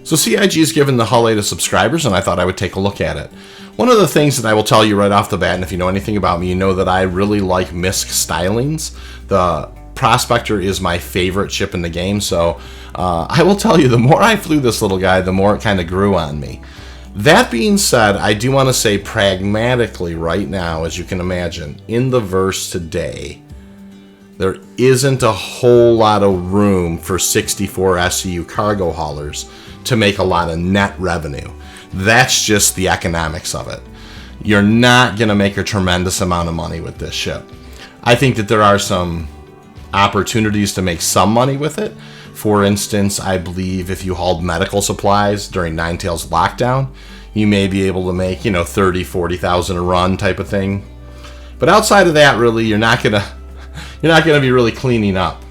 So CIG is giving the Hull A to subscribers, and I thought I would take a look at it. One of the things that I will tell you right off the bat, and if you know anything about me, you know that I really like MISC stylings. The Prospector is my favorite ship in the game, so I will tell you, the more I flew this little guy, the more it kind of grew on me. That being said, I do want to say pragmatically right now, as you can imagine, in the verse today, there isn't a whole lot of room for 64 SCU cargo haulers to make a lot of net revenue. That's just the economics of it. You're not going to make a tremendous amount of money with this ship. I think that there are some opportunities to make some money with it. For instance, I believe if you hauled medical supplies during Ninetales lockdown, you may be able to make, 30, 40,000 a run type of thing. But outside of that, really, you're not gonna be really cleaning up.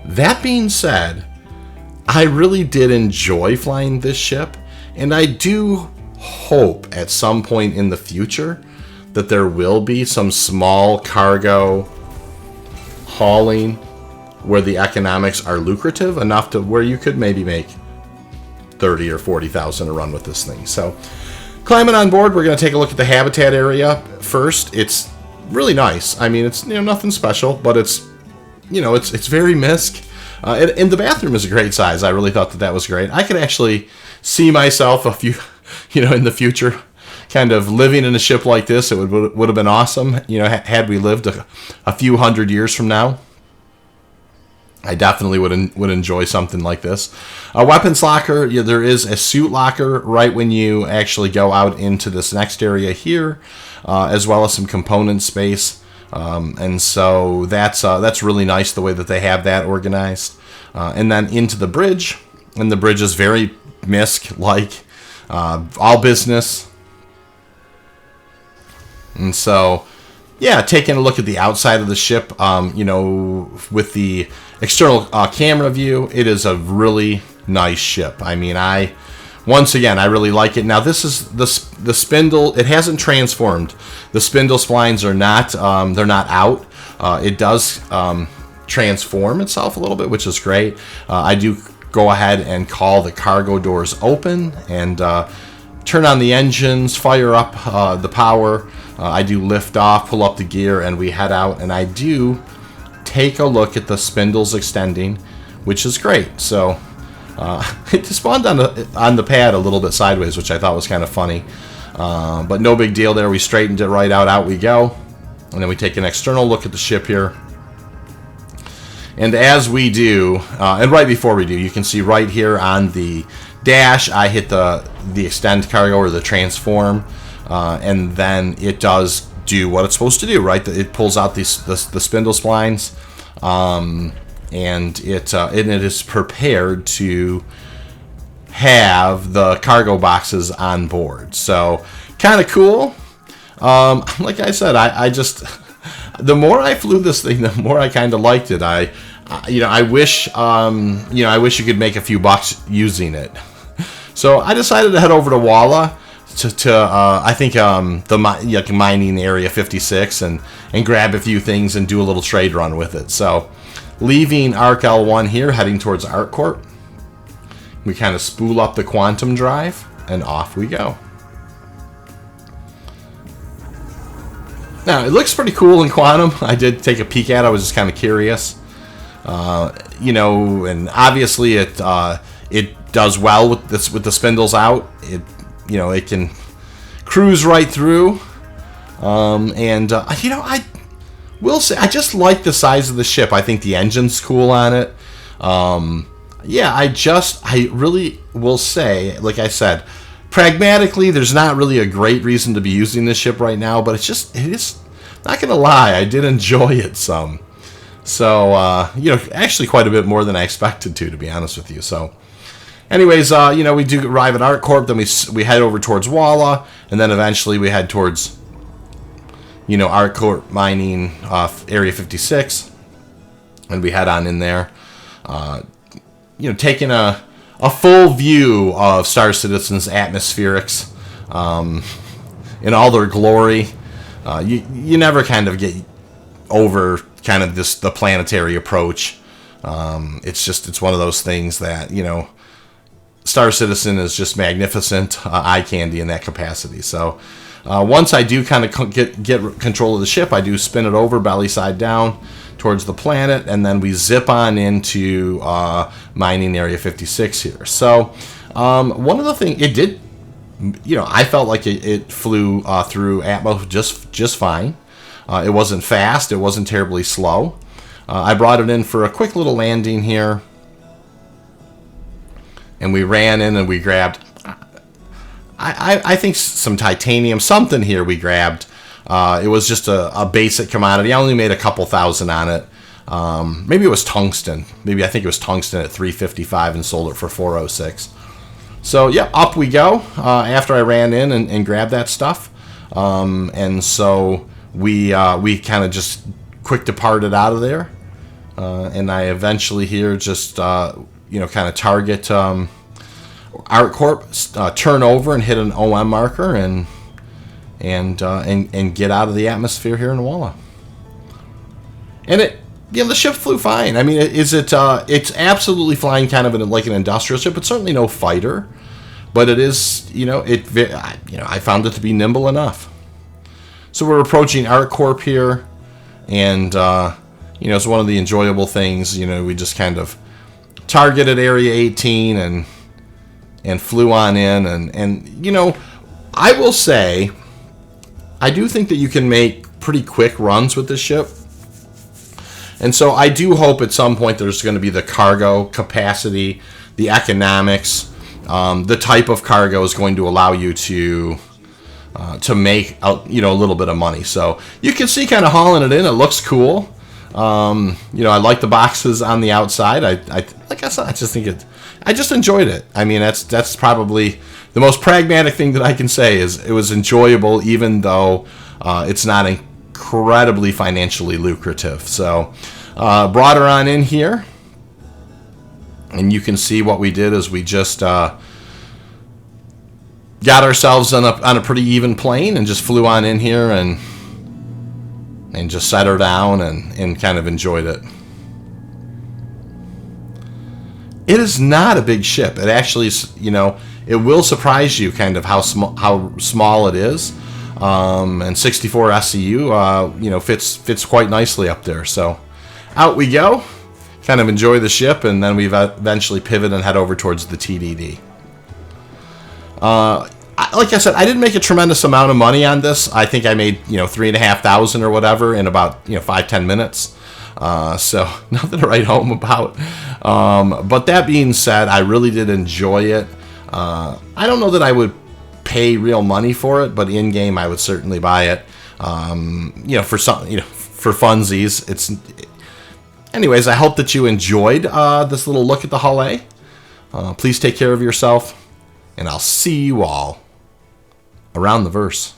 That being said, I really did enjoy flying this ship, and I do hope at some point in the future that there will be some small cargo hauling where the economics are lucrative enough to where you could maybe make 30 or 40,000 a run with this thing. So climbing on board, we're going to take a look at the habitat area first. It's really nice. I mean, it's nothing special, but it's it's very MISC. And the bathroom is a great size. I really thought that was great. I could actually see myself in the future kind of living in a ship like this. It would have been awesome, had we lived a few hundred years from now. I definitely would enjoy something like this. A weapons locker, there is a suit locker right when you actually go out into this next area here, as well as some component space. And so that's really nice the way that they have that organized. And then into the bridge, and the bridge is very MISC-like, all business. And so, yeah, taking a look at the outside of the ship, with the external camera view, it is a really nice ship. I mean, I really like it. Now, this is the spindle. It hasn't transformed. The spindle splines are not. They're not out. It does transform itself a little bit, which is great. I do go ahead and call the cargo doors open and turn on the engines, fire up the power. I do lift off, pull up the gear, and we head out. And I do take a look at the spindles extending, which is great. So it spawned on the pad a little bit sideways, which I thought was kind of funny. But no big deal there. We straightened it right out. Out we go. And then we take an external look at the ship here. And as we do, and right before we do, you can see right here on the dash, I hit the extend cargo or the transform. And then it does do what it's supposed to do, right? It pulls out the spindle splines, and it is prepared to have the cargo boxes on board. So kind of cool. Like I said, I just the more I flew this thing, the more I kind of liked it. I wish you could make a few bucks using it. So I decided to head over to Walla. I think the mining area 56 and grab a few things and do a little trade run with it. So leaving Arc L1 here, heading towards ArcCorp, we kind of spool up the quantum drive and off we go. Now it looks pretty cool in quantum. I did take a peek at it. I was just kind of curious, and obviously it does well with the spindles out. It can cruise right through. I will say, I just like the size of the ship. I think the engine's cool on it. I really will say, like I said, pragmatically, there's not really a great reason to be using this ship right now, but it is, not going to lie, I did enjoy it some. So, actually quite a bit more than I expected to be honest with you. So, anyways, we do arrive at ArcCorp, then we head over towards Walla, and then eventually we head towards, ArcCorp mining Area 56, and we head on in there, taking a full view of Star Citizen's atmospherics in all their glory. You never kind of get over kind of the planetary approach. It's one of those things that, Star Citizen is just magnificent eye candy in that capacity. So once I do kind of get control of the ship, I do spin it over belly side down towards the planet, and then we zip on into mining area 56 here. So one of the things it did, I felt like it flew through Atmos just fine. It wasn't fast. It wasn't terribly slow. I brought it in for a quick little landing here. And we ran in and we grabbed, I think, some titanium, something here we grabbed. It was just a basic commodity. I only made a couple thousand on it. Maybe it was tungsten. I think it was tungsten at $355 and sold it for $406. So, yeah, up we go after I ran in and grabbed that stuff. And so we kind of just quick departed out of there. And I eventually here just... kind of target ArcCorp, turn over and hit an OM marker and get out of the atmosphere here in Walla. And the ship flew fine. I mean, it's absolutely flying kind of like an industrial ship. It's certainly no fighter, but it is, I found it to be nimble enough. So we're approaching ArcCorp here, and it's one of the enjoyable things. We just kind of targeted area 18 and flew on in, and I will say I do think that you can make pretty quick runs with this ship, and so I do hope at some point there's going to be the cargo capacity, the economics, the type of cargo is going to allow you to make a little bit of money. So you can see kind of hauling it in. It looks cool. I like the boxes on the outside. I just enjoyed it. I mean, that's probably the most pragmatic thing that I can say is it was enjoyable, even though it's not incredibly financially lucrative. So brought her on in here, and you can see what we did is we just got ourselves on a pretty even plane and just flew on in here and just set her down and kind of enjoyed it. It is not a big ship. It actually, it will surprise you kind of how small it is. And 64 SCU, fits quite nicely up there. So out we go, kind of enjoy the ship, and then we eventually pivot and head over towards the TDD. Like I said, I didn't make a tremendous amount of money on this. I think I made, $3,500 or whatever in about, 5-10 minutes. So nothing to write home about. But that being said, I really did enjoy it. I don't know that I would pay real money for it, but in game I would certainly buy it. For funsies. Anyways, I hope that you enjoyed this little look at the Hull A. Please take care of yourself, and I'll see you all around the verse.